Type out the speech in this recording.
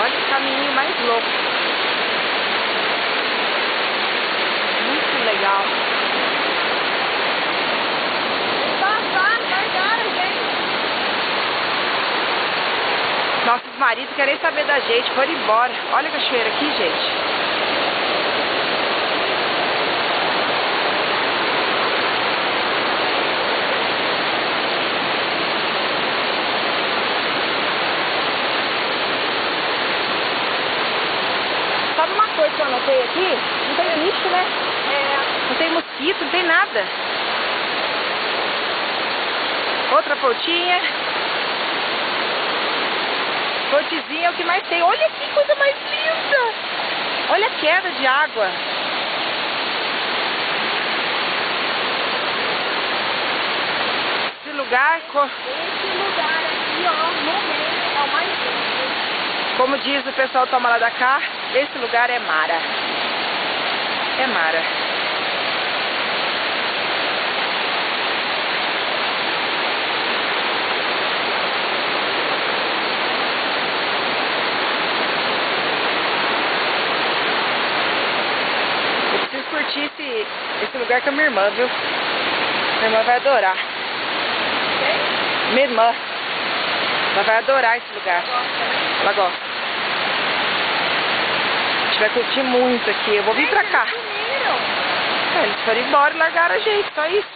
Olha que caminho mais louco. Muito legal. Largaram, gente. Nossos maridos querem saber da gente, foram embora. Olha a cachoeira aqui, gente. Sabe uma coisa que eu anotei aqui? Não tem bicho, né? Não tem mosquito, não tem nada. Outra pontinha. Pontezinha é o que mais tem. Olha que coisa mais linda! Olha a queda de água. Esse lugar Esse lugar aqui, ó, no meio, é o mais lindo. como diz o pessoal do Toma Lá da Cá, esse lugar é Mara. É Mara. Eu preciso curtir esse lugar com a minha irmã, viu? Minha irmã vai adorar. Quem? Minha irmã. Ela vai adorar esse lugar. Ela gosta. A gente vai curtir muito aqui. Eu vou vir pra cá. Eles sumiram. Eles foram embora e largaram a gente, só isso.